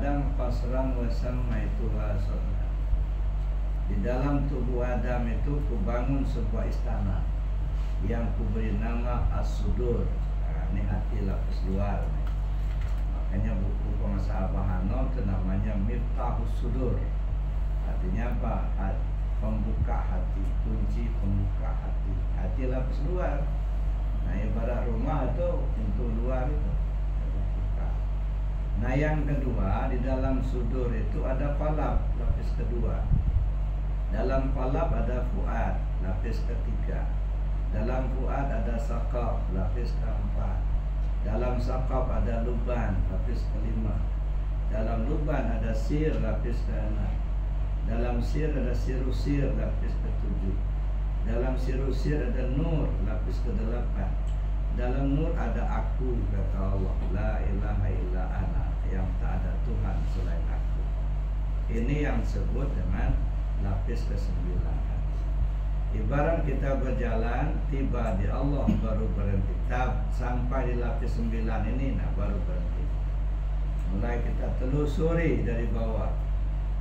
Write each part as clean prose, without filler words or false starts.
Adam qasran wa samaituha sadra. Di dalam tubuh Adam itu kubangun sebuah istana yang kuberi nama As-Sudur. Nah, ini hati lapis luar. Makanya buku pengasal Bahano itu namanya Miftahus Sudur. Artinya apa? Pembuka hati, kunci pembuka hati. Hati lapis luar. Nah, ibarat rumah itu pintu luar itu. Nah, yang kedua, di dalam sudur itu ada qalab, lapis kedua. Dalam qalab ada fuad, lapis ketiga. Dalam fuad ada saqaf, lapis keempat. Dalam saqaf ada luban, lapis kelima. Dalam luban ada sir, lapis keenam. Dalam sir ada sirusir, lapis ketujuh. Dalam sirusir ada nur, lapis kedelapan. Dalam nur ada aku, kata Allah, la ilaha illa ana, yang tak ada Tuhan selain aku. Ini yang disebut dengan lapis ke-9. Ibarat kita berjalan, tiba di Allah baru berhenti. Sampai di lapis 9 ini, nah baru berhenti. Mulai kita telusuri dari bawah,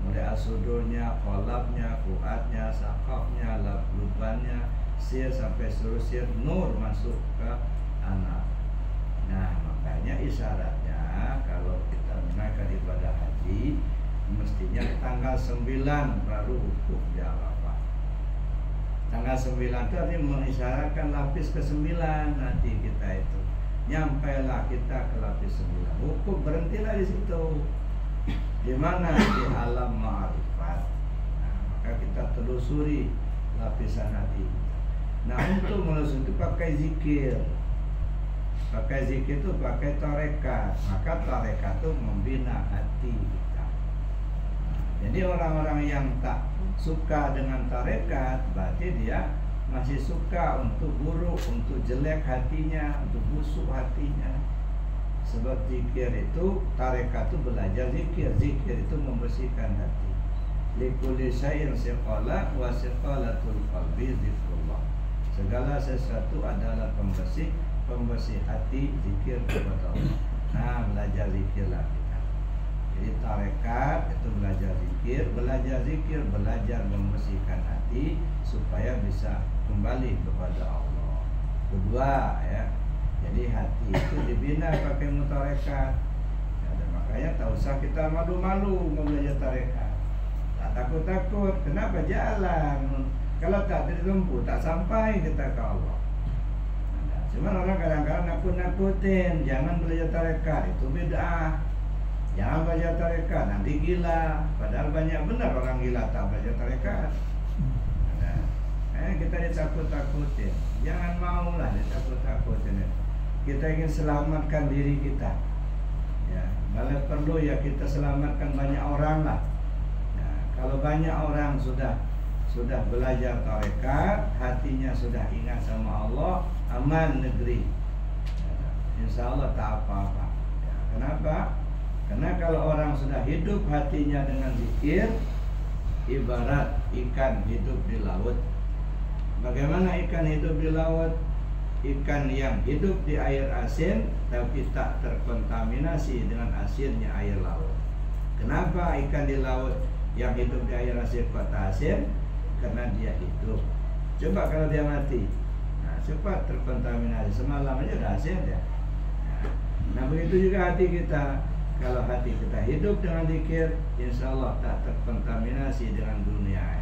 mulai asudurnya, kolabnya, fuadnya, sakafnya, lubannya, sir sampai surusir, nur masuk ke anak. Nah, makanya isyaratnya kalau kita menunaikan ibadah haji, mestinya tanggal 9 baru wukuf di Arafah. Tanggal 9 itu artinya mengisyaratkan lapis ke-9 nanti kita itu. Nyampailah kita ke lapis 9. Wukuf berhentilah di situ. Di mana? Di alam ma'rifat. Nah, maka kita telusuri lapisan hati. Nah, untuk menelusuri itu pakai zikir. Pakai zikir itu pakai tarekat. Maka tarekat itu membina hati kita. Nah, jadi orang-orang yang tak suka dengan tarekat, berarti dia masih suka untuk buruk, untuk jelek hatinya, untuk busuk hatinya. Sebab zikir itu, tarekat itu belajar zikir. Zikir itu membersihkan hati. Likulli syai'in siqala wa siqalatul qalbi zikrullah. Segala sesuatu adalah pembersih hati, zikir kepada Allah. Nah, belajar zikirlah kita. Jadi tarekat itu belajar zikir, belajar membersihkan hati supaya bisa kembali kepada Allah. Kedua, ya. Jadi hati itu dibina pakai mutarekat. Ya, dan makanya tak usah kita malu-malu mau belajar tarekat. Tak takut-takut. Kenapa jalan? Kalau tak ditempuh, tak sampai kita ke Allah. Cuma orang kadang-kadang nakut-nakutin, jangan belajar tarekat, itu bid'ah. Jangan belajar tarekat, nanti gila. Padahal banyak benar orang gila tak belajar tarekat. Kita ditakut-takutin. Jangan maulah ditakut-takutin. Kita ingin selamatkan diri kita. Ya, kalau perlu ya kita selamatkan banyak orang lah. Ya, kalau banyak orang sudah belajar tarekat, hatinya sudah ingat sama Allah, aman negeri. Ya, insya Allah tak apa-apa. Ya, kenapa? Karena kalau orang sudah hidup hatinya dengan zikir, ibarat ikan hidup di laut. Bagaimana ikan hidup di laut? Ikan yang hidup di air asin tapi tak terkontaminasi dengan asinnya air laut. Kenapa ikan di laut yang hidup di air asin kok tak asin? Karena dia hidup. Coba kalau dia mati, nah, cepat terkontaminasi. Semalam aja udah asin ya. Nah, begitu juga hati kita. Kalau hati kita hidup dengan zikir, insya Allah tak terkontaminasi dengan dunia.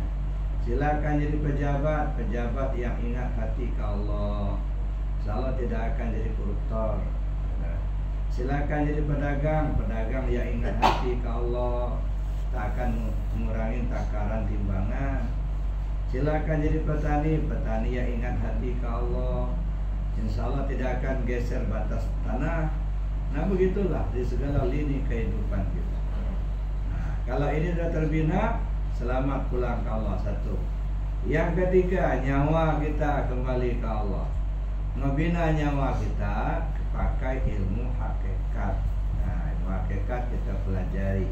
Silakan jadi pejabat yang ingat hati ke Allah. Insya Allah tidak akan jadi koruptor. Silakan jadi pedagang yang ingat hati ke Allah, tak akan mengurangi takaran timbangan. Silakan jadi petani yang ingat hati ke Allah, insya Allah tidak akan geser batas tanah. Nah, begitulah di segala lini kehidupan kita. Nah, kalau ini sudah terbina, selamat pulang ke Allah. Satu. Yang ketiga, nyawa kita kembali ke Allah. Membina nyawa kita pakai ilmu hakikat. Nah, ilmu hakikat kita pelajari.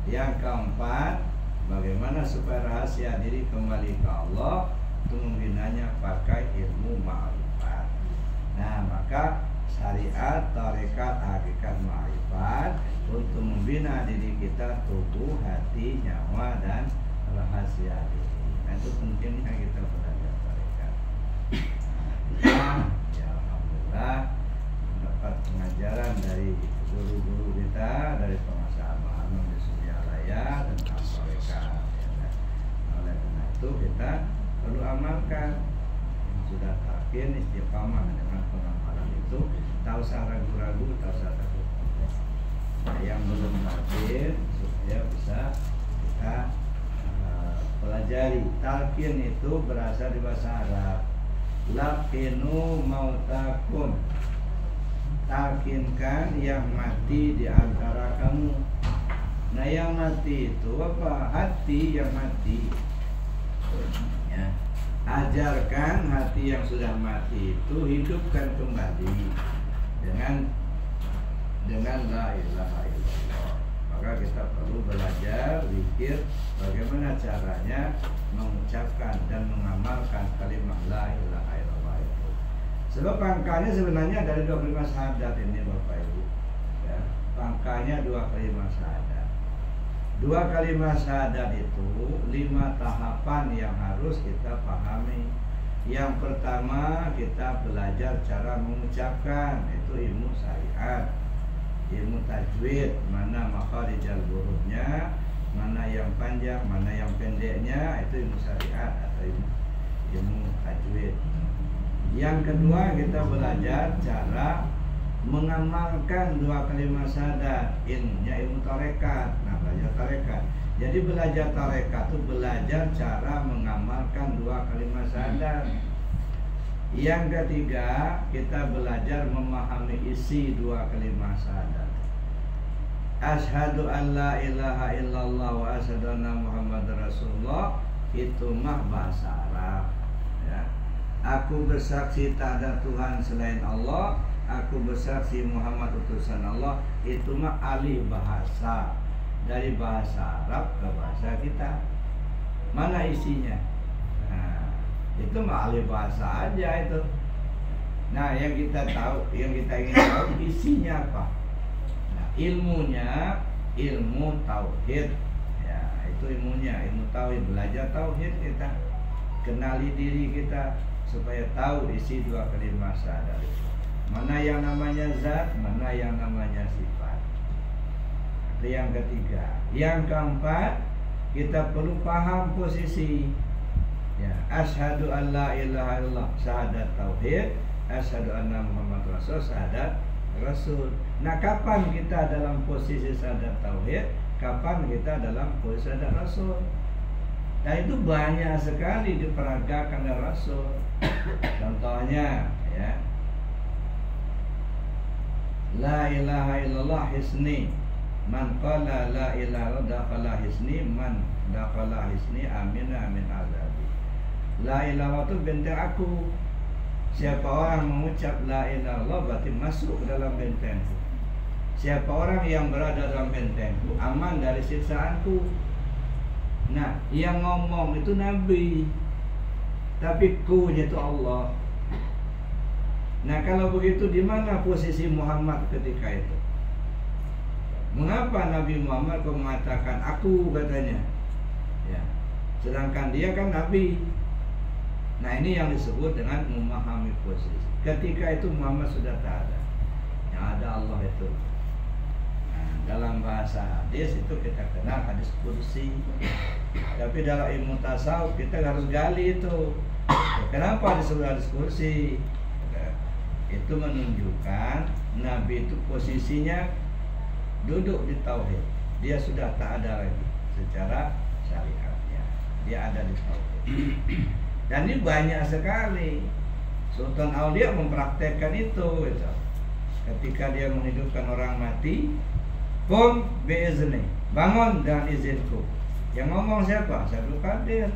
Yang keempat, bagaimana supaya rahasia diri kembali ke Allah, itu membinanya pakai ilmu ma'rifat. Nah, maka syariat, tarekat, hakikat, ma'rifat untuk membina bina diri kita, tubuh, hati, nyawa, dan rahasia diri. Nah, itu pentingnya kita belajar tarekat. Ya alhamdulillah mendapat pengajaran dari guru-guru kita, dari pengusaha Amanul di Suryalaya tentang tarekat. Oleh karena itu kita perlu amalkan. Yang sudah takin istiqamah dengan pengamalan itu, tak usah ragu-ragu, tak usah takut. Nah, yang belum takin supaya bisa kita pelajari. Talqin itu berasal dari bahasa Arab. Laqinu mautakum. Talqinkan yang mati di antara kamu. Nah, yang mati itu apa? Hati yang mati. Ya. Ajarkan hati yang sudah mati itu hidupkan kembali dengan la ilaha illallah. Maka kita perlu belajar zikir bagaimana caranya mengucapkan dan mengamalkan kalimat la ilaha illallah itu. Sebab pangkanya sebenarnya dari 2 kalimat syahadat ini Bapak Ibu. Ya, pangkanya 2 kalimat syahadat. 2 kalimat syahadat itu 5 tahapan yang harus kita pahami. Yang pertama kita belajar cara mengucapkan, itu ilmu syariat, ilmu tajwid, mana makharijal hurufnya, mana yang panjang, mana yang pendeknya, itu ilmu syariat atau ilmu tajwid. Yang kedua kita belajar cara mengamalkan 2 kalimat syahadat, ilmunya ilmu tarekat. Nah, belajar tarekat. Jadi belajar tarekat itu belajar cara mengamalkan 2 kalimat syahadat. Yang ketiga kita belajar memahami isi 2 kalimat syahadat. Asyhadu an la ilaha illallah wa asyhadu anna Muhammadar Rasulullah, itu mah bahasa Arab. Ya. Aku bersaksi tak ada Tuhan selain Allah, aku bersaksi Muhammad utusan Allah, itu mah alih bahasa. Dari bahasa Arab ke bahasa kita. Mana isinya? Nah, itu mah alih bahasa aja itu. Nah, yang kita tahu, yang kita ingin tahu isinya apa? Nah, ilmunya ilmu tauhid. Ya, itu ilmunya, ilmu tauhid, belajar tauhid kita. Kenali diri kita supaya tahu isi 2 kalimat syahadat. Mana yang namanya zat, mana yang namanya sifat. Itu yang ketiga. Yang keempat, kita perlu paham posisi. Ya, asyhadu an la ilaha illallah, syahadat tauhid, asyhadu anna Muhammad Rasul, syahadat Rasul. Nah, kapan kita dalam posisi syahadat tauhid, kapan kita dalam posisi syahadat Rasul? Nah, itu banyak sekali diperagakan oleh Rasul. Contohnya, ya, la ilaha illallah hisni, man qala la ilaha illallah dakhala hisni, man dakhala hisni amina amin azabi. La ilaha itu benteng aku. Siapa orang mengucap la ilaha illallah berarti masuk ke dalam bentengku. Siapa orang yang berada dalam bentengku aman dari siksaanku. Nah, yang ngomong itu Nabi, tapi ku-nya itu Allah. Nah, kalau begitu di mana posisi Muhammad ketika itu? Mengapa Nabi Muhammad kok mengatakan aku, katanya? Ya, sedangkan dia kan Nabi. Nah, ini yang disebut dengan memahami posisi. Ketika itu Muhammad sudah tak ada, yang ada Allah itu. Nah, dalam bahasa hadis itu kita kenal hadis kursi. Tapi dalam ilmu tasawuf kita harus gali itu. Kenapa disebut hadis kursi? Itu menunjukkan Nabi itu posisinya duduk di tauhid. Dia sudah tak ada lagi secara syariatnya. Dia ada di tauhid. Dan ini banyak sekali. Sultan Aulia mempraktekkan itu gitu. Ketika dia menghidupkan orang mati, qum bi'izni, bangun dengan izinku. Yang ngomong siapa? Abdul Qadir.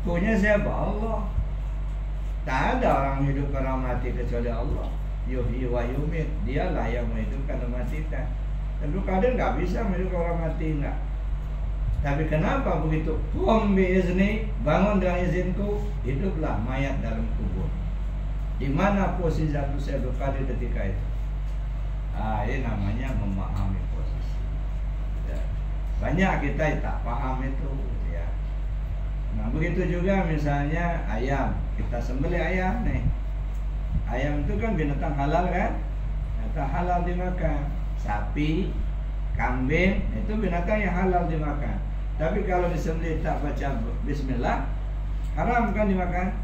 Ku-nya siapa? Allah. Tak ada orang menghidupkan orang mati kecuali Allah. Yuhyi wa yumit. Dialah yang menghidupkan dan mematikan. Abdul Qadir nggak bisa menghidupkan orang mati, enggak. Tapi kenapa begitu? Qum bi'izni, bangun dengan izinku, hiduplah mayat dalam kubur. Di mana posisi Abdul Qadir ketika itu? Ini namanya memahami posisi. banyak kita tak paham itu ya. Nah begitu juga misalnya ayam, kita sembelih ayam nih. Ayam itu kan binatang halal kan, binatang halal dimakan. Sapi, kambing itu binatang yang halal dimakan. Tapi kalau disembelih tak baca bismillah, haram kan dimakan.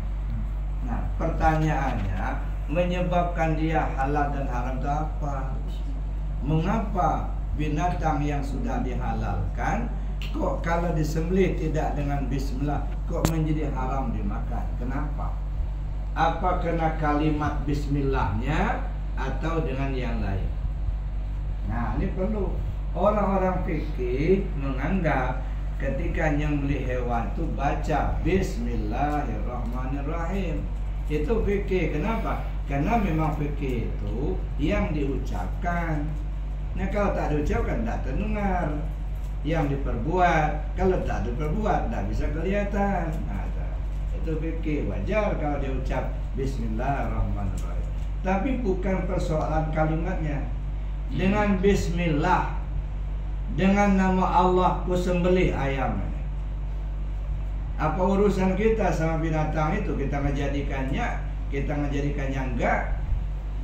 Nah pertanyaannya, menyebabkan dia halal dan haram itu apa? Mengapa binatang yang sudah dihalalkan kok kalau disembelih tidak dengan bismillah kok menjadi haram dimakan? Kenapa? Apa kena kalimat bismillahnya atau dengan yang lain? Nah ini perlu. Orang-orang fikih menganggap ketika nyembelih hewan itu baca bismillahirrahmanirrahim. Itu fikih. Kenapa? Karena memang fikih itu yang diucapkan. Nah kalau tak diucapkan tidak terdengar. Yang diperbuat, kalau tak diperbuat tidak bisa kelihatan. Nah, itu fikih. Wajar kalau diucap bismillahirrahmanirrahim. Tapi bukan persoalan kalimatnya. Dengan bismillah, dengan nama Allah ku sembelih ayam. Apa urusan kita sama binatang itu? Kita ngejadikannya enggak,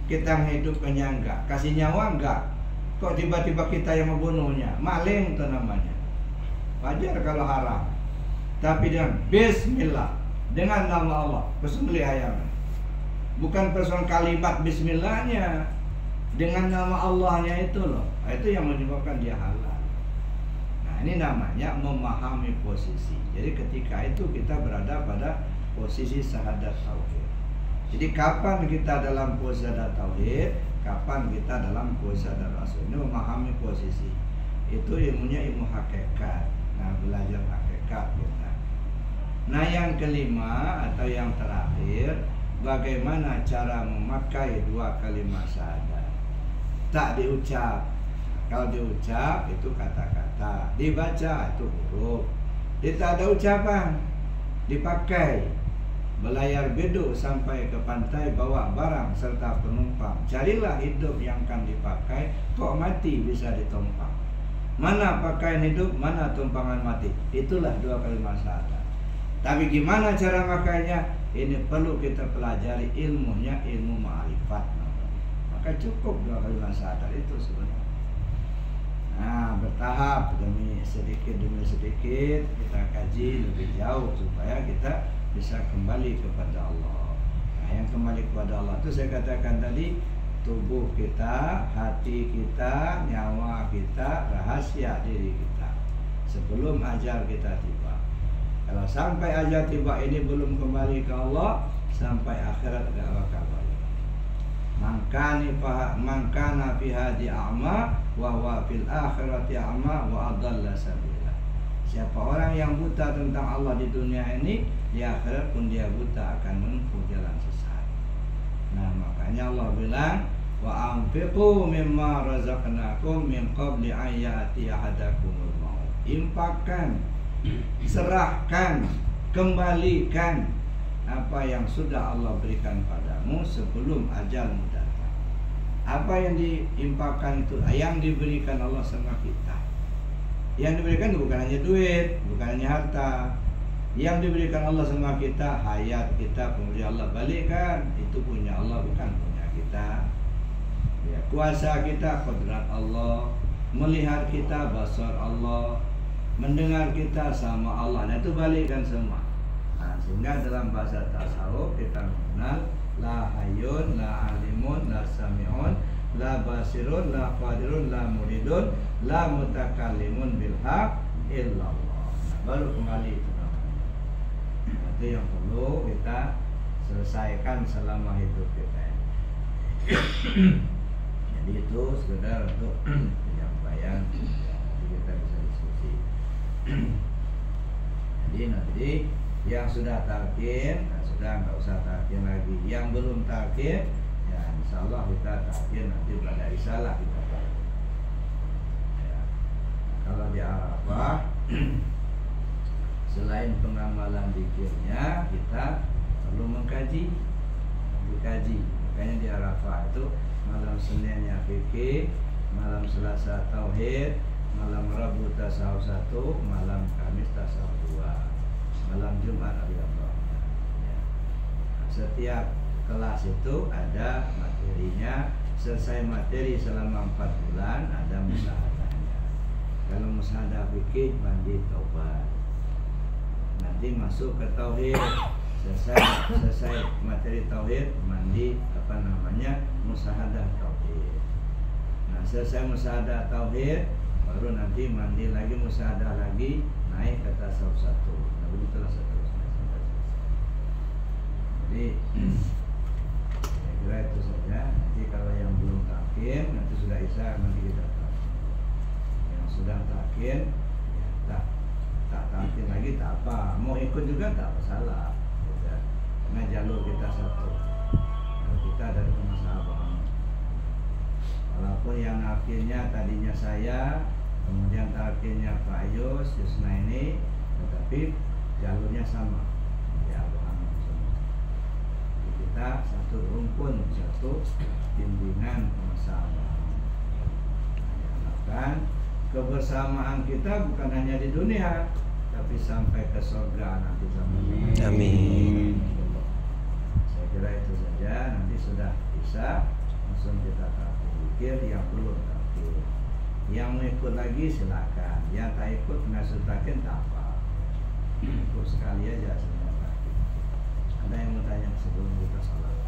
kita menghidupkannya enggak, kasih nyawa enggak. Kok tiba-tiba kita yang membunuhnya? Maling itu namanya. Wajar kalau haram. Tapi dengan bismillah, dengan nama Allah ku sembelih ayam. Bukan persoalan kalimat bismillahnya, dengan nama Allahnya itu loh. Itu yang menyebabkan dia halal. Nah ini namanya memahami posisi. Jadi ketika itu kita berada pada posisi syahadat tauhid. Jadi kapan kita dalam posisi syahadat tauhid, kapan kita dalam posisi syahadat rasul. Ini memahami posisi. Itu ilmunya ilmu hakikat. Nah belajar hakikat kita. Nah yang kelima atau yang terakhir, bagaimana cara memakai dua kalimat syahadat. Tak diucap. Kalau diucap itu kata-kata, dibaca itu huruf. Tidak ada ucapan, dipakai. Belayar beduk sampai ke pantai, bawa barang serta penumpang. Carilah hidup yang akan dipakai, kok mati bisa ditumpang. Mana pakaian hidup, mana tumpangan mati. Itulah dua kalimat syahadat. Tapi gimana cara makainya? Ini perlu kita pelajari ilmunya, ilmu ma'rifat. Maka cukup dua kalimat syahadat itu sebenarnya. Nah bertahap demi sedikit kita kaji lebih jauh supaya kita bisa kembali kepada Allah. Nah yang kembali kepada Allah itu saya katakan tadi, tubuh kita, hati kita, nyawa kita, rahasia diri kita sebelum ajal kita tiba. Kalau sampai ajal tiba ini belum kembali ke Allah, sampai akhirat gak bakal balik. Mangkana fi hadhi a'ma wa huwa fil akhirati a'ma wa adalla sabila. Siapa orang yang buta tentang Allah di dunia ini, di akhirat pun dia buta, akan menempuh jalan sesat. Nah makanya Allah bilang, wa anfiqu mimma razaqnakum min qabli an ya'ti ahadakumul maut. Infakkan, serahkan, kembalikan apa yang sudah Allah berikan padamu sebelum ajalmu datang. Apa yang diimpakkan itu, yang diberikan Allah sama kita. Yang diberikan itu bukan hanya duit, bukan hanya harta. Yang diberikan Allah sama kita, hayat kita, kemudian Allah balikkan. Itu punya Allah, bukan punya kita. Ya, kuasa kita, qudrat Allah. Melihat kita, basar Allah. Mendengar kita sama Allah. Nah itu balikkan semua. Nah, sehingga dalam bahasa tasawuf kita mengenal la hayyun, la alimun, la sami'un, la basirun, la qadirun, la muridun, la mutakallimun bil haq illallah. Nah, baru kembali itu namanya. Nah, itu yang perlu kita selesaikan selama hidup kita. Jadi itu sekedar untuk penyampaian, jadi kita bisa diskusi. Jadi nanti yang sudah talqin, sudah nggak usah talqin lagi. Yang belum talqin, ya insya Allah kita talqin nanti pada risalah kita. Ya. Kalau di Arafah, selain pengamalan zikirnya, kita perlu dikaji. Makanya di Arafah itu malam Seninnya fikih, malam Selasa tauhid, malam Rabu tasawuf 1, malam Kamis tasawuf 2, malam Jumat hari Allah. Ya. Setiap kelas itu ada materinya. Selesai materi selama 4 bulan ada musahadahnya. Kalau musahadah fikih mandi taubat. Nanti masuk ke tauhid. Selesai materi tauhid mandi musahadah tauhid. Nah, selesai musahadah tauhid baru nanti mandi lagi, musahadah lagi, naik ke tasawuf 1. Nah, begitulah seterusnya. Jadi kira itu saja. Nanti kalau yang belum takin, nanti sudah isya, nanti kita takin. Yang sudah takin, ya, tak takin lagi tak apa. Mau ikut juga tak masalah. Ya. Karena jalur kita satu. Kalau kita dari pemasahabat. Walaupun yang akhirnya tadinya saya, kemudian takinnya Pak Yus, Yusna ini, tetapi jalurnya sama. Ya, kita satu rumpun, satu bimbingan pemasahabat. Diharapkan kebersamaan kita bukan hanya di dunia, tapi sampai ke surga nanti sama-sama. Amin. Saya kira itu saja. Nanti sudah bisa langsung kita pikir yang belum takdir. Yang mau ikut lagi silakan. Yang tak ikut ngasutakin tak apa. Ikut sekali aja sebenarnya. Ada yang mau tanya sebelum kita salat?